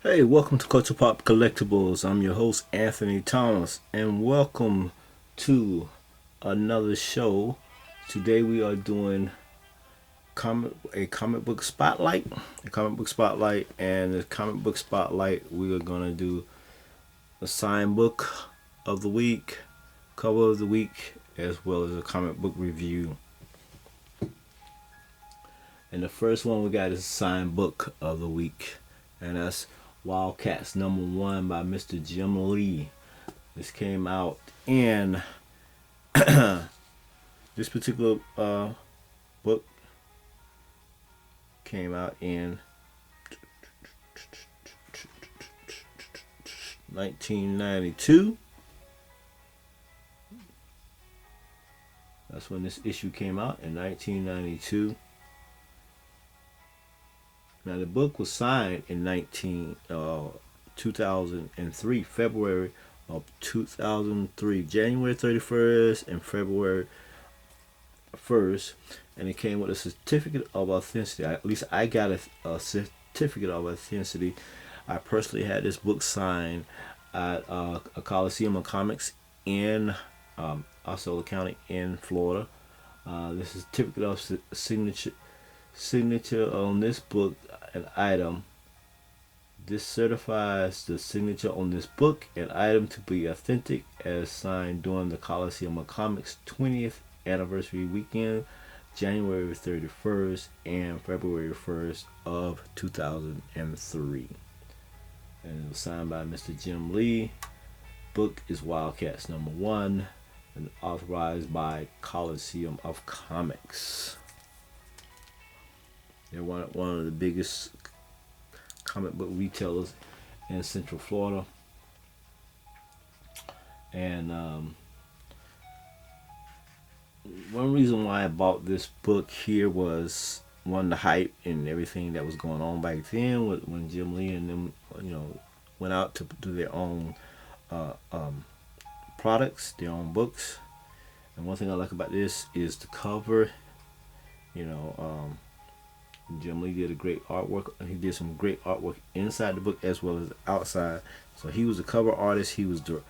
Hey, welcome to Culture Pop Collectibles. I'm your host, Anthony Thomas, and welcome to another show. Today we are doing a comic book spotlight. And the comic book spotlight, we are going to do a signed book of the week, cover of the week, as well as a comic book review. And the first one we got is a signed book of the week, and that's WildCats #1 by Mr. Jim Lee. This came out in this particular book came out in 1992. That's when this issue came out, in 1992. Now the book was signed in 2003, February of 2003, January 31st and February 1st, and it came with a certificate of authenticity. At least I got a certificate of authenticity. I personally had this book signed at a Coliseum of Comics in Osceola County in Florida. This certificate of signature on this book, an item. This certifies the signature on this book, an item to be authentic as signed during the Coliseum of Comics 20th anniversary weekend, January 31st and February 1st of 2003. And it was signed by Mr. Jim Lee. Book is WildCats #1 and authorized by Coliseum of Comics. They're one of the biggest comic book retailers in Central Florida. And one reason why I bought this book here was one, the hype and everything that was going on back then when Jim Lee and them, went out to do their own products, their own books. And one thing I like about this is the cover. Jim Lee did a great artwork. He did some great artwork inside the book as well as outside. So he was the cover artist. He was the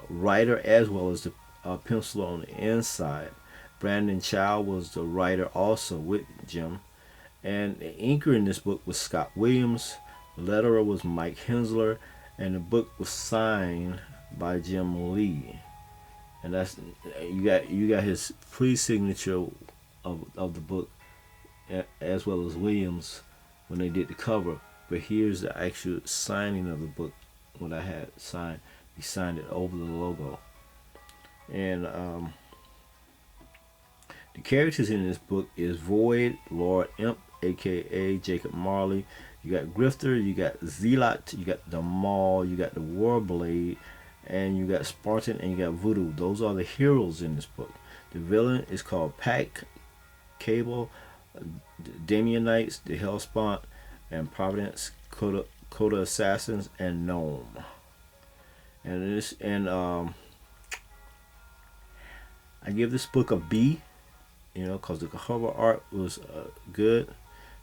writer as well as the penciler on the inside. Brandon Chow was the writer also with Jim. And the inker in this book was Scott Williams. The letterer was Mike Hensler. And the book was signed by Jim Lee. And that's you got his pre-signature of the book, as well as Williams when they did the cover. But here's the actual signing of the book. What I had signed, he signed it over the logo. And the characters in this book is Void, Lord Imp, aka Jacob Marley. You got Grifter, you got Zealot, you got the Maul, you got the Warblade, and you got Spartan, and you got Voodoo. Those are the heroes in this book. The villain is called Pac, Cable, Damianites, the Hellspawn, and Providence, Coda Assassins, and Gnome. I give this book a B, because the cover art was good.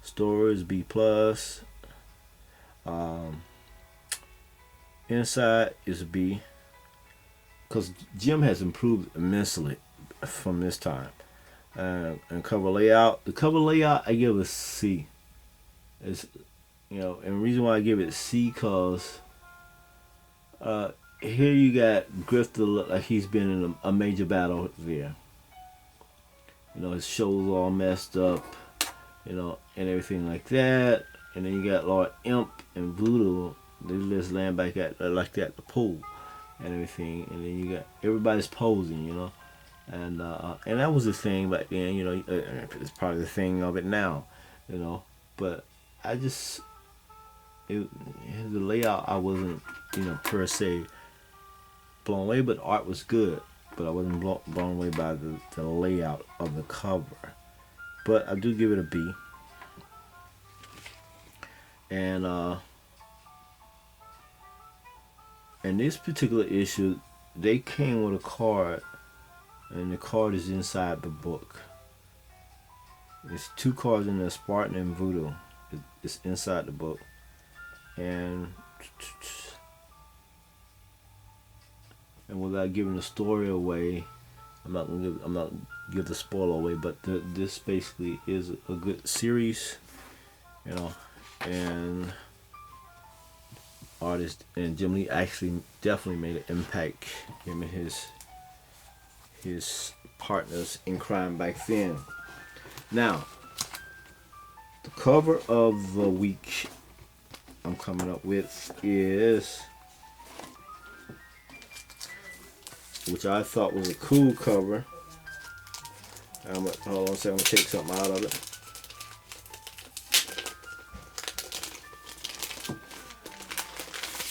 Story is B plus. Inside is a B, because Jim has improved immensely from this time. And cover layout. The cover layout I give a C. It's and the reason why I give it a C because here you got Grifter look like he's been in a major battle there. His shoulders all messed up, and everything like that. And then you got Lord Imp and Voodoo. They just laying back at like that the pool and everything. And then you got everybody's posing, and that was the thing back then. It's probably the thing of it now, But I just the layout I wasn't per se blown away, but the art was good. But I wasn't blown away by the layout of the cover. But I do give it a B. And in this particular issue, they came with a card, and the card is inside the book. There's two cards in there, Spartan and Voodoo. It's inside the book. And without giving the story away, I'm not gonna give the spoiler away, but this basically is a good series, you know. And artist and Jim Lee actually definitely made an impact, him and his partners in crime back then. Now, the cover of the week I'm coming up with is, which I thought was a cool cover. Hold on a second, I'm gonna take something out of it.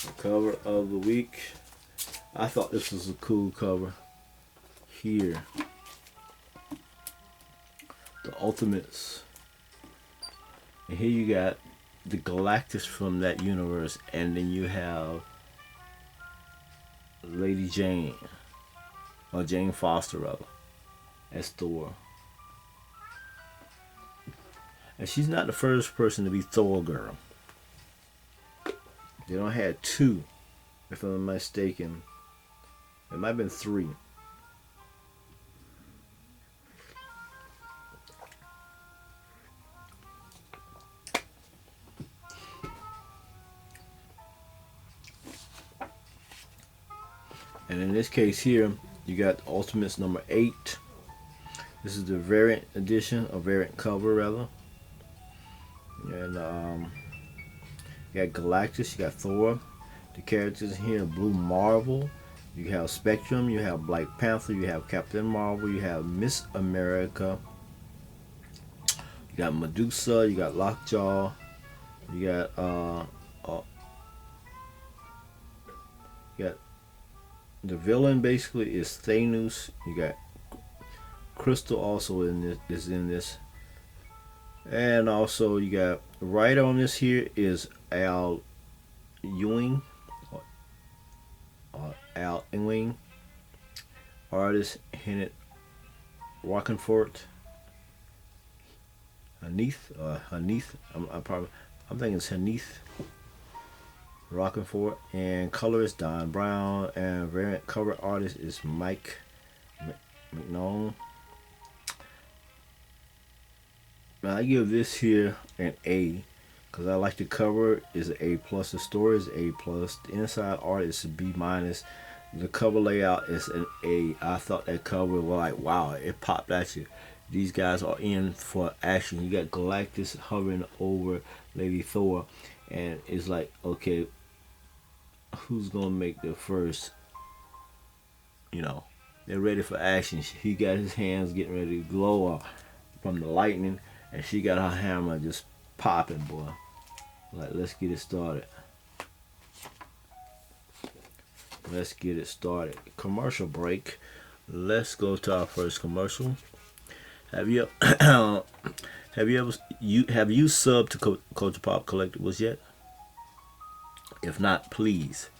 The cover of the week. I thought this was a cool cover. Here, the Ultimates. And here you got the Galactus from that universe, and then you have Lady Jane, or Jane Foster rather, as Thor. And she's not the first person to be Thor girl. They don't have two, if I'm not mistaken. It might have been three. And in this case here, you got Ultimates number 8. This is the variant edition, or variant cover rather. And you got Galactus, you got Thor. The characters here: Blue Marvel, you have Spectrum, you have Black Panther, you have Captain Marvel, you have Miss America, you got Medusa, you got Lockjaw, you got the villain basically is Thanos. You got Crystal also is in this. And also you got, right on this here is Al Ewing. Al Ewing. Artist Hennett Rockenfort. Hanith. I'm thinking it's Hanith Rockenfort. And colorist Don Brown. And variant cover artist is Mike McNone. Now I give this here an A, because I like the cover is an A plus, the story is A plus, the inside art is a B minus, the cover layout is an A. I thought that cover was like, wow, it popped at you. These guys are in for action. You got Galactus hovering over Lady Thor, and it's like, okay, who's gonna make the first? You know, they're ready for action. He got his hands getting ready to glow from the lightning. And she got her hammer just popping, boy. Like, let's get it started. Let's get it started. Commercial break. Let's go to our first commercial. Have you ever subbed to Culture Pop Collectibles yet? If not, please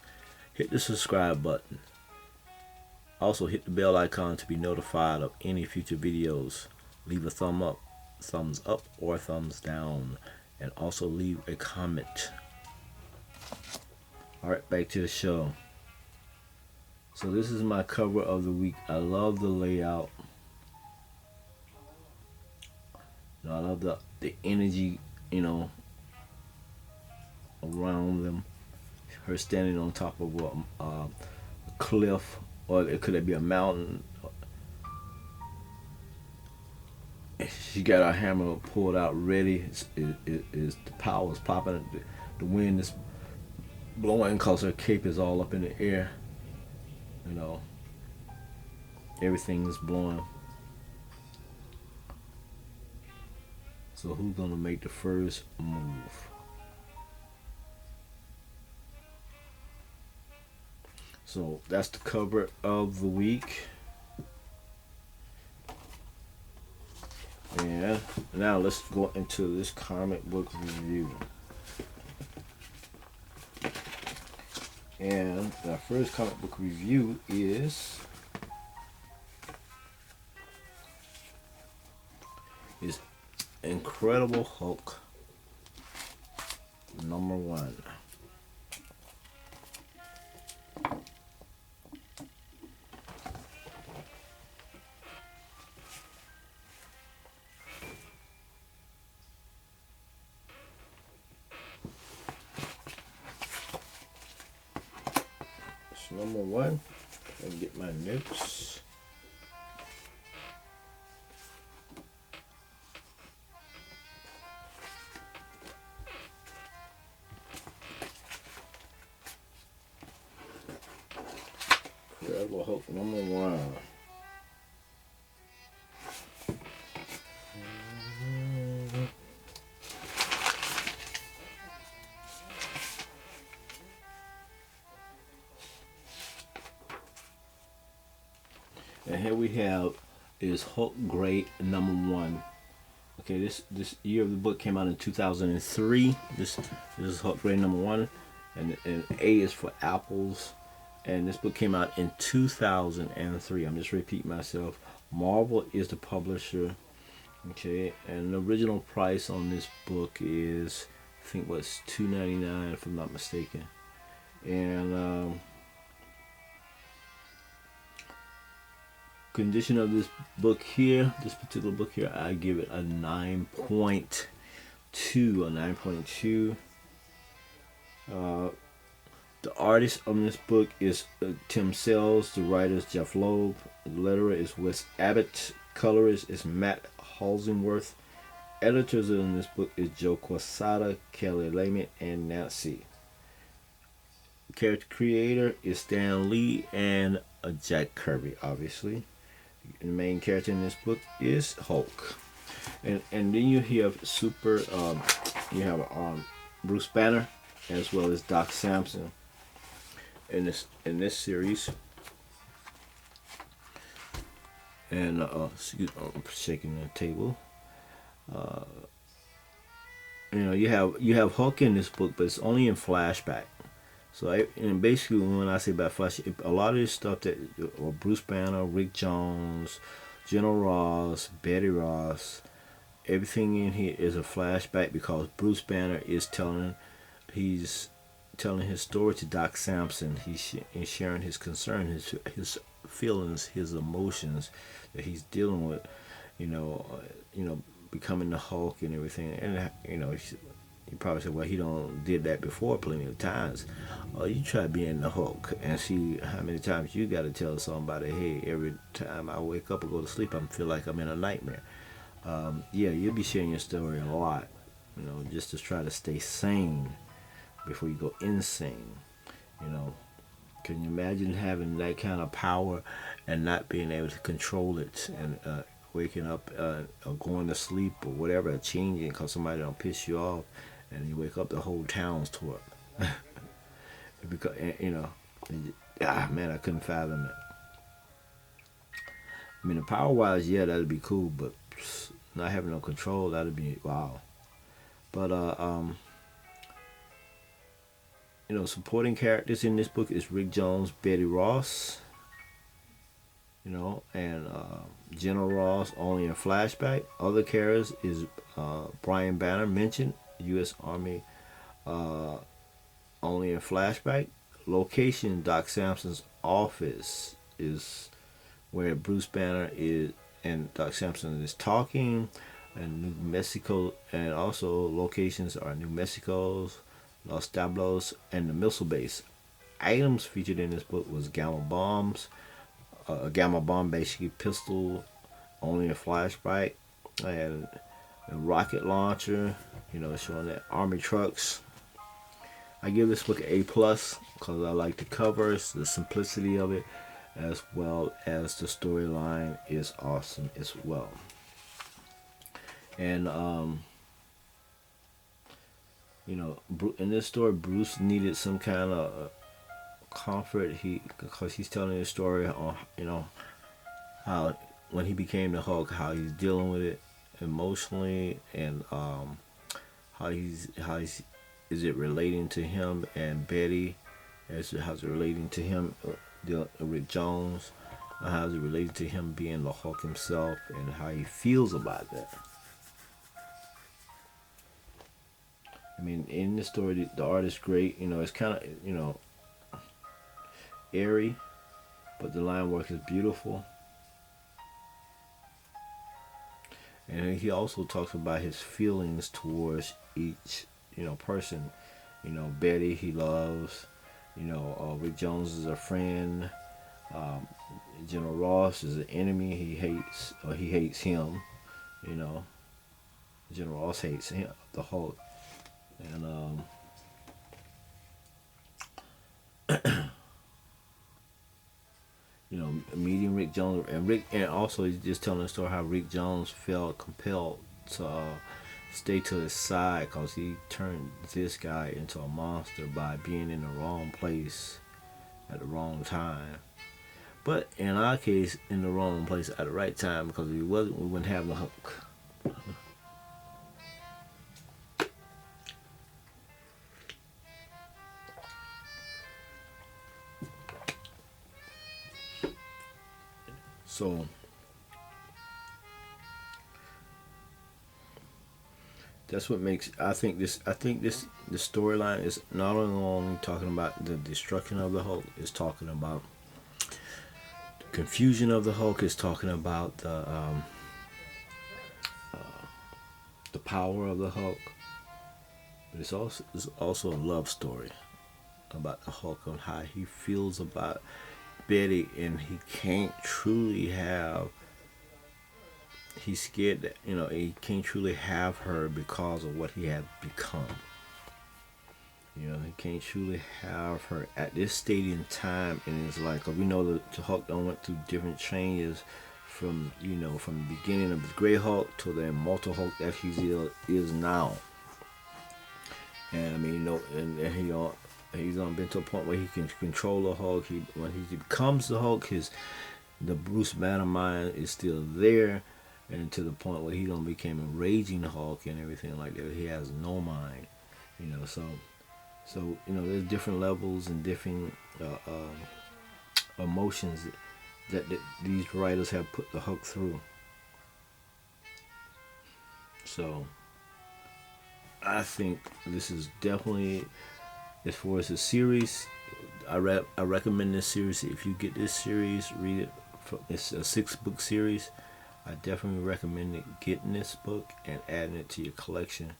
hit the subscribe button. Also hit the bell icon to be notified of any future videos. Leave a thumbs up or thumbs down, and also leave a comment. Alright, back to the show. So this is my cover of the week. I love the layout. I love the energy, you know, around them. Her standing on top of a cliff, or it could be a mountain. She got her hammer pulled out, ready. The power is popping. The wind is blowing because her cape is all up in the air. You know, everything is blowing. So who's gonna make the first move? So that's the cover of the week. And now let's go into this comic book review. And our first comic book review is Incredible Hulk #1. number 1. Let me get my notes. Incredible Hulk number 1. And here we have is Hulk Great number 1. Okay, this year of the book came out in 2003. This is Hulk Great number 1, and A is for apples. And this book came out in 2003. I'm just repeating myself. Marvel is the publisher. Okay, and the original price on this book is, I think, was $2.99 if I'm not mistaken. And condition of this book here, this particular book here, I give it a 9.2. A 9.2. The artist on this book is Tim Sells. The writer is Jeff Loeb. The letterer is Wes Abbott. Colorist is Matt Holsingworth. Editors in this book is Joe Quesada, Kelly Lehman, and Nancy. Character creator is Stan Lee and Jack Kirby, obviously. The main character in this book is Hulk. And then you have Bruce Banner as well as Doc Samson in this series. And excuse me, I'm shaking the table. You have Hulk in this book, but it's only in flashback. So and basically, when I say about flash, a lot of this stuff that Bruce Banner, Rick Jones, General Ross, Betty Ross, everything in here is a flashback because Bruce Banner is telling his story to Doc Samson. He's sharing his concern, his feelings, his emotions that he's dealing with. Becoming the Hulk and everything. And you probably said, well, he did that before plenty of times. You try being the Hulk and see how many times you got to tell somebody, hey, every time I wake up or go to sleep, I feel like I'm in a nightmare. You'll be sharing your story a lot, just to try to stay sane before you go insane. Can you imagine having that kind of power and not being able to control it, and waking up or going to sleep or whatever, changing because somebody don't piss you off, and you wake up, the whole town's tore up. Because man, I couldn't fathom it. I mean, the power wise, yeah, that'd be cool, but not having no control, that'd be wow. But supporting characters in this book is Rick Jones, Betty Ross, and General Ross only in flashback. Other characters is Brian Banner mentioned, U.S. Army, only in flashback. Location, Doc Samson's office is where Bruce Banner is and Doc Samson is talking, and New Mexico, and also locations are New Mexico's, Los Diablos, and the missile base. Items featured in this book was gamma bombs, a gamma bomb basically pistol, only a flashback, and a rocket launcher, showing that army trucks. I give this book an A+ because I like the covers, the simplicity of it, as well as the storyline is awesome as well. And in this story, Bruce needed some kind of comfort. Because he's telling his story on how when he became the Hulk, how he's dealing with it emotionally, and how is it relating to him and Betty, how's it relating to him, Rick Jones, how's it related to him being the Hulk himself, and how he feels about that. I mean, in this story, the art is great. It's kind of, airy, but the line work is beautiful. And he also talks about his feelings towards each, person. Betty he loves, You know, Rick Jones is a friend. Um, General Ross is an enemy. He hates him. You know, General Ross hates him, the Hulk, and you know, meeting Rick Jones and also he's just telling the story how Rick Jones felt compelled to stay to his side because he turned this guy into a monster by being in the wrong place at the wrong time. But in our case, in the wrong place at the right time, because if he wasn't, we wouldn't have the Hulk. So that's what makes I think this the storyline is not only talking about the destruction of the Hulk, it's talking about the confusion of the Hulk, it's talking about the power of the Hulk, but it's also a love story about the Hulk and how he feels about Betty, and he can't truly have. He's scared that he can't truly have her because of what he has become. He can't truly have her at this stage in time in his life. Cause we know that the Hulk done went through different changes from the beginning of the Gray Hulk to the Immortal Hulk that he is now. And I mean, and he's been to a point where he can control the Hulk. When he becomes the Hulk, the Bruce Banner mind is still there, and to the point where he don't became a raging Hulk and everything like that. He has no mind, so there's different levels and different emotions that these writers have put the Hulk through. So I think this is definitely, as far as a series, I recommend this series. If you get this series, read it. It's a 6-book series. I definitely recommend getting this book and adding it to your collection.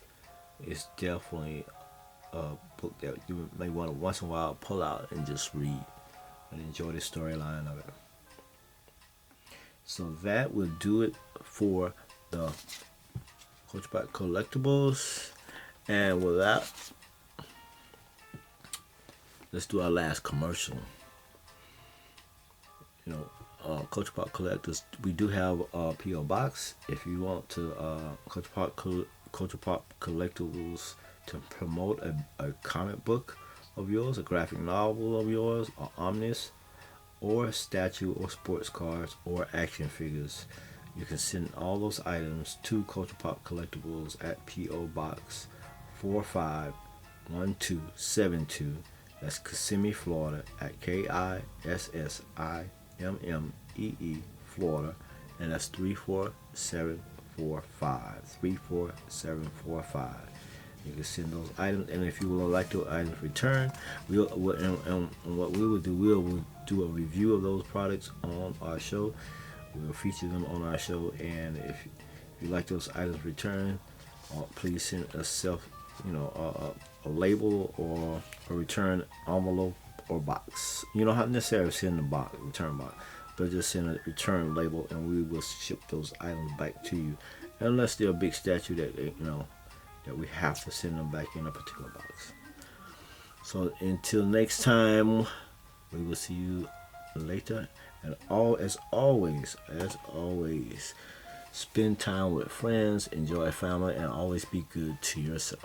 It's definitely a book that you may want to once in a while pull out and just read and enjoy the storyline of it. So that will do it for the Culture Pop Collectibles. And with that, let's do our last commercial. Culture Pop Collectors, we do have a P.O. Box. If you want to Culture Pop Collectibles to promote a comic book of yours, a graphic novel of yours, or omnibus, or statue, or sports cards, or action figures, you can send all those items to Culture Pop Collectibles at P.O. Box 451272. That's Kissimmee, Florida at KISSIMMEE, Florida, and that's 34745. 34745. You can send those items, and if you would like those items returned, and what we will do, we'll do a review of those products on our show. We'll feature them on our show, and if you like those items returned, please send us a label or a return envelope or box. You don't have to necessarily send a return box, but just send a return label, and we will ship those items back to you, unless they're a big statue that that we have to send them back in a particular box. So until next time, we will see you later. And as always, spend time with friends, enjoy family, and always be good to yourself.